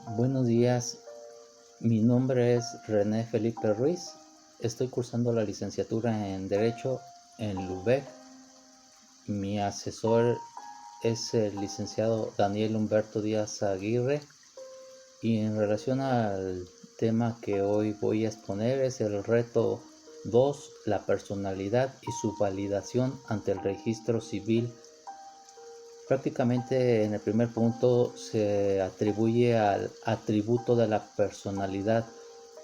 Buenos días, mi nombre es René Felipe Ruiz. Estoy cursando la licenciatura en Derecho en Lübeck. Mi asesor es el licenciado Daniel Humberto Díaz Aguirre. Y en relación al tema que hoy voy a exponer es el reto 2, la personalidad y su validación ante el registro civil. Prácticamente en el primer punto se atribuye al atributo de la personalidad.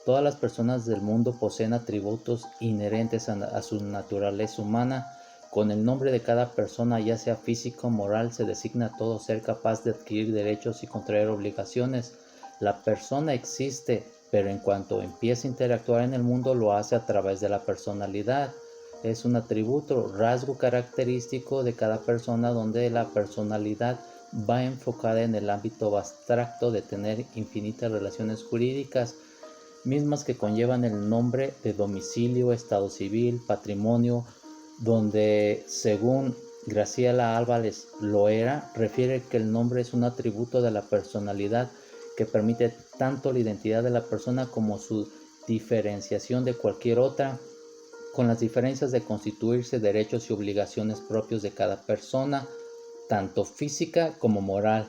Todas las personas del mundo poseen atributos inherentes a su naturaleza humana. Con el nombre de cada persona, ya sea físico o moral, se designa todo ser capaz de adquirir derechos y contraer obligaciones. La persona existe, pero en cuanto empieza a interactuar en el mundo, lo hace a través de la personalidad. Es un atributo, rasgo característico de cada persona, donde la personalidad va enfocada en el ámbito abstracto de tener infinitas relaciones jurídicas, mismas que conllevan el nombre de domicilio, estado civil, patrimonio, donde según Graciela Álvarez Loera refiere que el nombre es un atributo de la personalidad que permite tanto la identidad de la persona como su diferenciación de cualquier otra, con las diferencias de constituirse derechos y obligaciones propios de cada persona, tanto física como moral.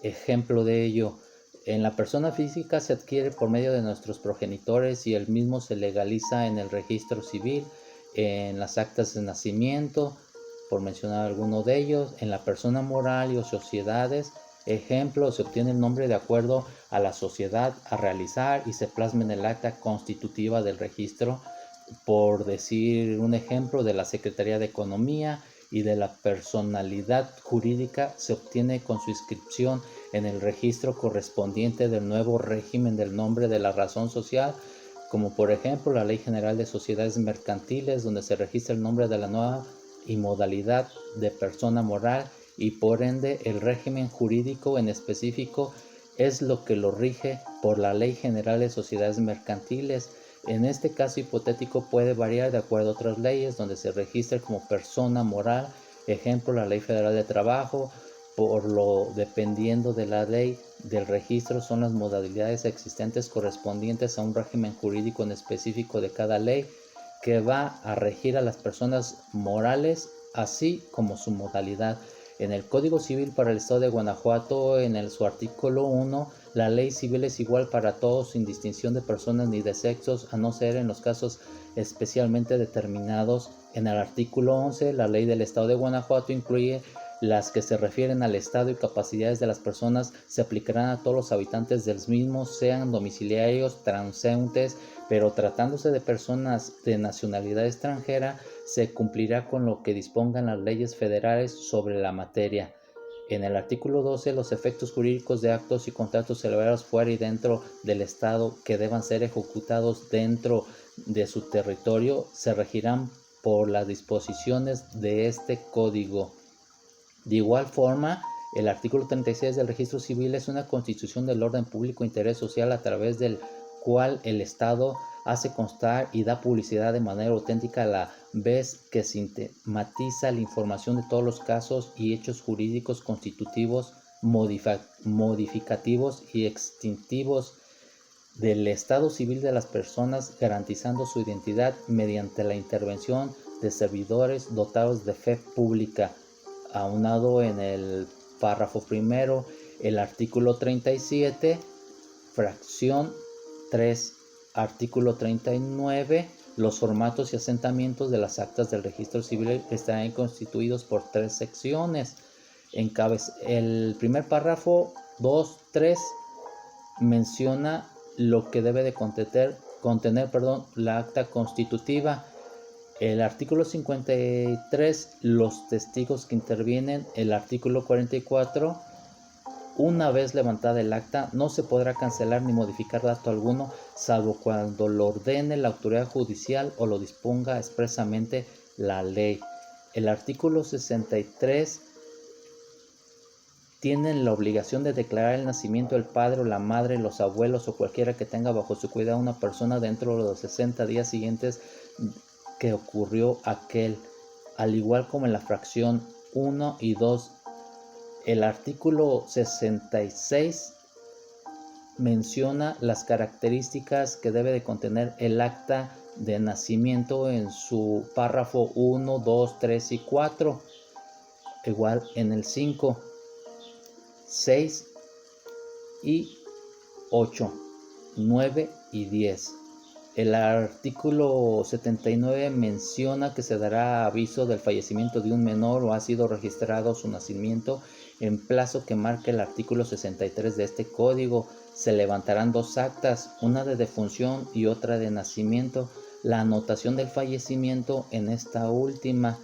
Ejemplo de ello, en la persona física se adquiere por medio de nuestros progenitores y el mismo se legaliza en el registro civil, en las actas de nacimiento, por mencionar alguno de ellos. En la persona moral y o sociedades, ejemplo, se obtiene el nombre de acuerdo a la sociedad a realizar y se plasma en el acta constitutiva del registro, por decir un ejemplo, de la Secretaría de Economía. Y de la personalidad jurídica se obtiene con su inscripción en el registro correspondiente del nuevo régimen del nombre de la razón social, como por ejemplo la Ley General de Sociedades Mercantiles, donde se registra el nombre de la nueva y modalidad de persona moral, y por ende el régimen jurídico en específico es lo que lo rige por la Ley General de Sociedades Mercantiles. En este caso hipotético puede variar de acuerdo a otras leyes donde se registre como persona moral, ejemplo la Ley Federal de Trabajo. Por lo dependiendo de la ley del registro son las modalidades existentes correspondientes a un régimen jurídico en específico de cada ley, que va a regir a las personas morales así como su modalidad. En el Código Civil para el Estado de Guanajuato, en su artículo 1, la ley civil es igual para todos sin distinción de personas ni de sexos, a no ser en los casos especialmente determinados. En el artículo 11, la ley del Estado de Guanajuato incluye las que se refieren al estado y capacidades de las personas, se aplicarán a todos los habitantes del mismo, sean domiciliarios, transeúntes, pero tratándose de personas de nacionalidad extranjera, se cumplirá con lo que dispongan las leyes federales sobre la materia. En el artículo 12, los efectos jurídicos de actos y contratos celebrados fuera y dentro del Estado que deban ser ejecutados dentro de su territorio se regirán por las disposiciones de este código. De igual forma, el artículo 36 del Registro Civil es una constitución del orden público e interés social, a través del cual el Estado hace constar y da publicidad de manera auténtica, a la vez que sistematiza la información de todos los casos y hechos jurídicos constitutivos, modificativos y extintivos del estado civil de las personas, garantizando su identidad mediante la intervención de servidores dotados de fe pública. Aunado en el párrafo primero, el artículo 37, fracción 3, artículo 39, los formatos y asentamientos de las actas del registro civil estarán constituidos por 3 secciones. El primer párrafo 2, 3 menciona lo que debe de contener la acta constitutiva. El artículo 53, los testigos que intervienen. El artículo 44, una vez levantada el acta, no se podrá cancelar ni modificar dato alguno, salvo cuando lo ordene la autoridad judicial o lo disponga expresamente la ley. El artículo 63, tienen la obligación de declarar el nacimiento del padre o la madre, los abuelos o cualquiera que tenga bajo su cuidado una persona dentro de los 60 días siguientes que ocurrió aquel, al igual como en la fracción 1 y 2. El artículo 66 menciona las características que debe de contener el acta de nacimiento en su párrafo 1, 2, 3 y 4. Igual en el 5, 6 y 8, 9 y 10. El artículo 79 menciona que se dará aviso del fallecimiento de un menor o ha sido registrado su nacimiento en plazo que marque el artículo 63 de este código. Se levantarán dos actas, una de defunción y otra de nacimiento. La anotación del fallecimiento en esta última,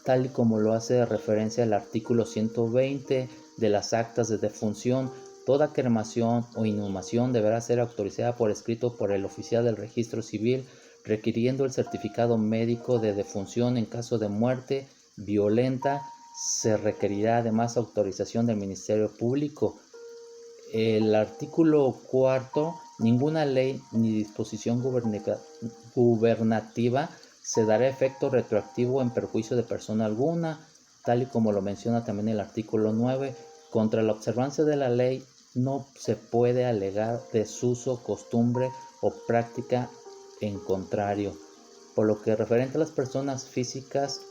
tal y como lo hace referencia el artículo 120 de las actas de defunción. Toda cremación o inhumación deberá ser autorizada por escrito por el oficial del registro civil, requiriendo el certificado médico de defunción. En caso de muerte violenta, se requerirá además autorización del Ministerio Público. El artículo 4. Ninguna ley ni disposición gubernativa se dará efecto retroactivo en perjuicio de persona alguna, tal y como lo menciona también el artículo 9. Contra la observancia de la ley no se puede alegar desuso, costumbre o práctica en contrario. Por lo que referente a las personas físicas,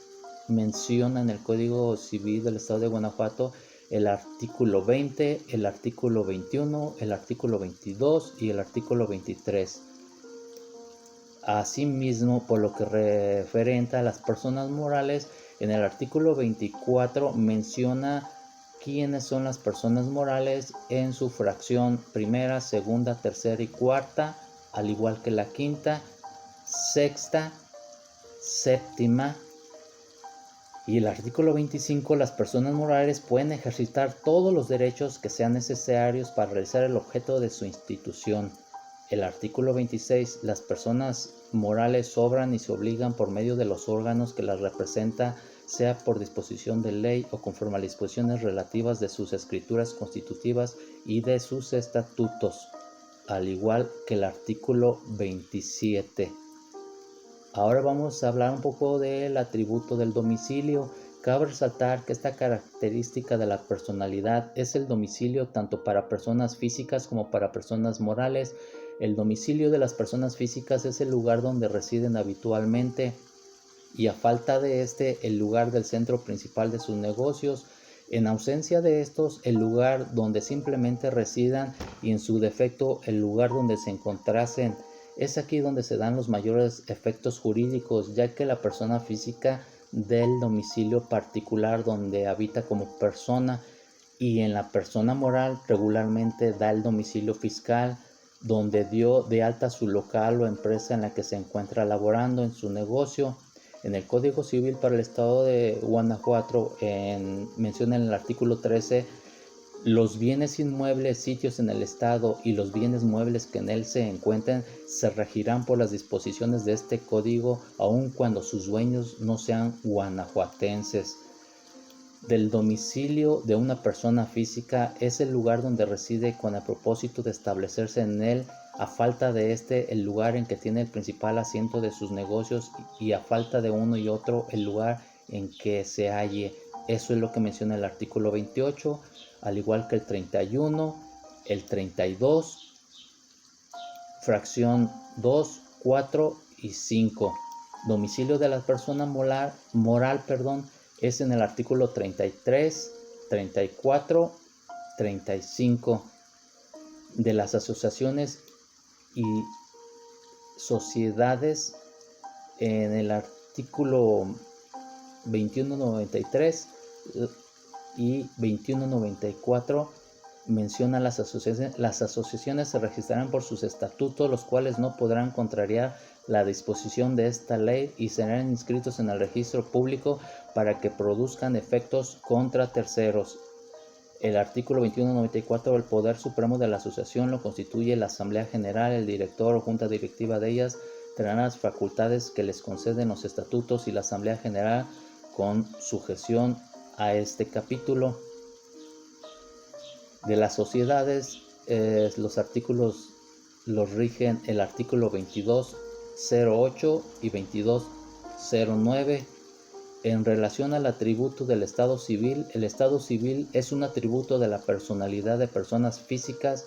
menciona en el Código Civil del Estado de Guanajuato el artículo 20, el artículo 21, el artículo 22 y el artículo 23. Asimismo, por lo que referente a las personas morales, en el artículo 24 menciona quiénes son las personas morales en su fracción primera, segunda, tercera y cuarta, al igual que la quinta, sexta, séptima. Y el artículo 25, las personas morales pueden ejercitar todos los derechos que sean necesarios para realizar el objeto de su institución. El artículo 26, las personas morales obran y se obligan por medio de los órganos que las representa, sea por disposición de ley o conforme a las disposiciones relativas de sus escrituras constitutivas y de sus estatutos, al igual que el artículo 27. Ahora vamos a hablar un poco del atributo del domicilio. Cabe resaltar que esta característica de la personalidad es el domicilio tanto para personas físicas como para personas morales. El domicilio de las personas físicas es el lugar donde residen habitualmente y, a falta de este, el lugar del centro principal de sus negocios. En ausencia de estos, el lugar donde simplemente residan y, en su defecto, el lugar donde se encontrasen. Es aquí donde se dan los mayores efectos jurídicos, ya que la persona física del domicilio particular donde habita como persona, y en la persona moral regularmente da el domicilio fiscal donde dio de alta su local o empresa en la que se encuentra laborando en su negocio. En el Código Civil para el Estado de Guanajuato menciona en el artículo 13: los bienes inmuebles, sitios en el estado y los bienes muebles que en él se encuentren se regirán por las disposiciones de este código, aun cuando sus dueños no sean guanajuatenses. Del domicilio de una persona física es el lugar donde reside con el propósito de establecerse en él. A falta de este, el lugar en que tiene el principal asiento de sus negocios, y a falta de uno y otro, el lugar en que se halle. Eso es lo que menciona el artículo 28, al igual que el 31, el 32, fracción 2, 4 y 5. Domicilio de la persona moral, es en el artículo 33, 34, 35 de las asociaciones y sociedades. En el artículo 2193 y 2194 menciona las asociaciones se registrarán por sus estatutos, los cuales no podrán contrariar la disposición de esta ley y serán inscritos en el registro público para que produzcan efectos contra terceros. El artículo 2194, el poder supremo de la asociación lo constituye la Asamblea General. El director o junta directiva de ellas tendrán las facultades que les conceden los estatutos y la Asamblea General, con sujeción a este capítulo. De las sociedades, los artículos los rigen el artículo 2208 y 2209. En relación al atributo del Estado civil, el Estado civil es un atributo de la personalidad de personas físicas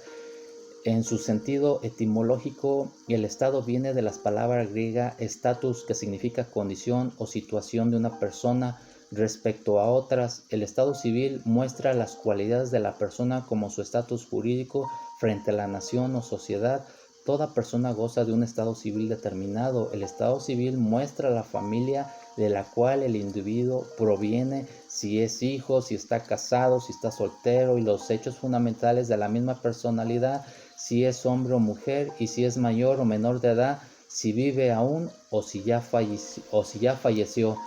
En su sentido etimológico, el estado viene de las palabras griegas status, que significa condición o situación de una persona respecto a otras. El estado civil muestra las cualidades de la persona como su estatus jurídico frente a la nación o sociedad. Toda persona goza de un estado civil determinado. El estado civil muestra la familia de la cual el individuo proviene, si es hijo, si está casado, si está soltero, y los hechos fundamentales de la misma personalidad, si es hombre o mujer, y si es mayor o menor de edad, si vive aún o si ya falleció.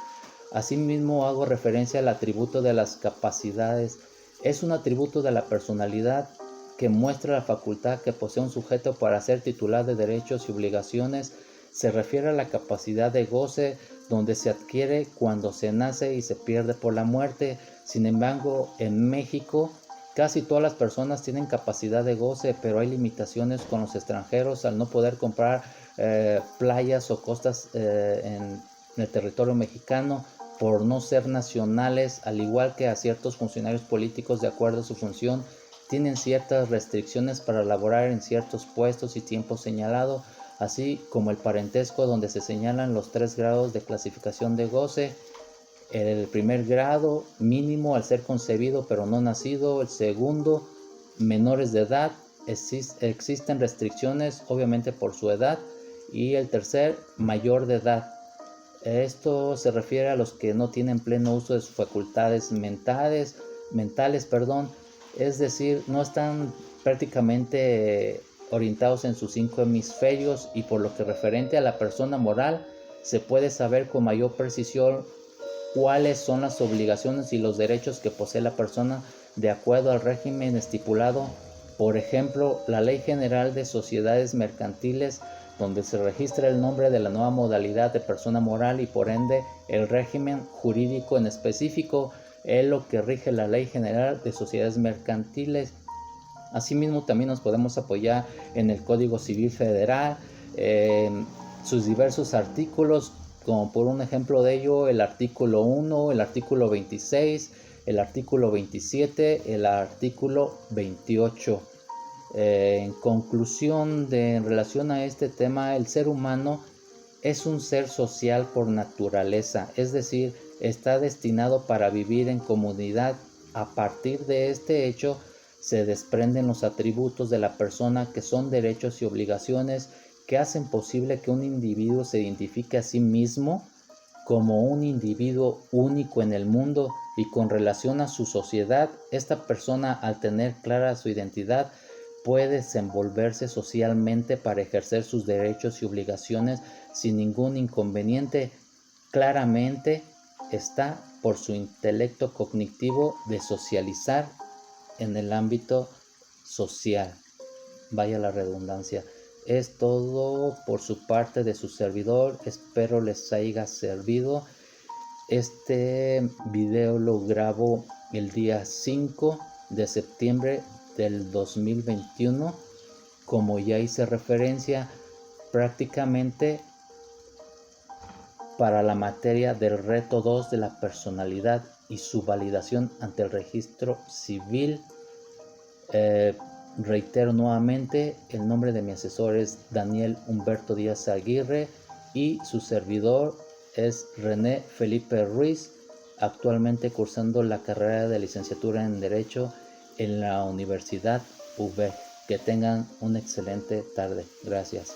Asimismo, hago referencia al atributo de las capacidades. Es un atributo de la personalidad que muestra la facultad que posee un sujeto para ser titular de derechos y obligaciones. Se refiere a la capacidad de goce, donde se adquiere cuando se nace y se pierde por la muerte. Sin embargo, en México casi todas las personas tienen capacidad de goce, pero hay limitaciones con los extranjeros al no poder comprar playas o costas en el territorio mexicano por no ser nacionales, al igual que a ciertos funcionarios políticos de acuerdo a su función. Tienen ciertas restricciones para laborar en ciertos puestos y tiempos señalados, así como el parentesco, donde se señalan los 3 grados de clasificación de goce. El primer grado, mínimo al ser concebido pero no nacido. El segundo, menores de edad. Existen restricciones obviamente por su edad. Y el tercer, mayor de edad. Esto se refiere a los que no tienen pleno uso de sus facultades mentales, es decir, no están prácticamente orientados en sus 5 hemisferios, y por lo que referente a la persona moral, se puede saber con mayor precisión cuáles son las obligaciones y los derechos que posee la persona de acuerdo al régimen estipulado. Por ejemplo, la Ley General de Sociedades Mercantiles, donde se registra el nombre de la nueva modalidad de persona moral y por ende el régimen jurídico en específico, es lo que rige la Ley General de Sociedades Mercantiles. Asimismo, también nos podemos apoyar en el Código Civil Federal, en sus diversos artículos, como por un ejemplo de ello, el artículo 1, el artículo 26, el artículo 27, el artículo 28. En conclusión, en relación a este tema, el ser humano es un ser social por naturaleza, es decir, está destinado para vivir en comunidad. A partir de este hecho, se desprenden los atributos de la persona, que son derechos y obligaciones que hacen posible que un individuo se identifique a sí mismo como un individuo único en el mundo, y con relación a su sociedad, esta persona, al tener clara su identidad, puede desenvolverse socialmente para ejercer sus derechos y obligaciones sin ningún inconveniente. Claramente está por su intelecto cognitivo de socializar en el ámbito social. Vaya la redundancia. Es todo por su parte de su servidor. Espero les haya servido. Este video lo grabo el día 5 de septiembre del 2021. Como ya hice referencia, prácticamente para la materia del reto 2 de la personalidad y su validación ante el registro civil. Reitero nuevamente, el nombre de mi asesor es Daniel Humberto Díaz Aguirre y su servidor es René Felipe Ruiz, actualmente cursando la carrera de licenciatura en Derecho en la Universidad UB. Que tengan una excelente tarde. Gracias.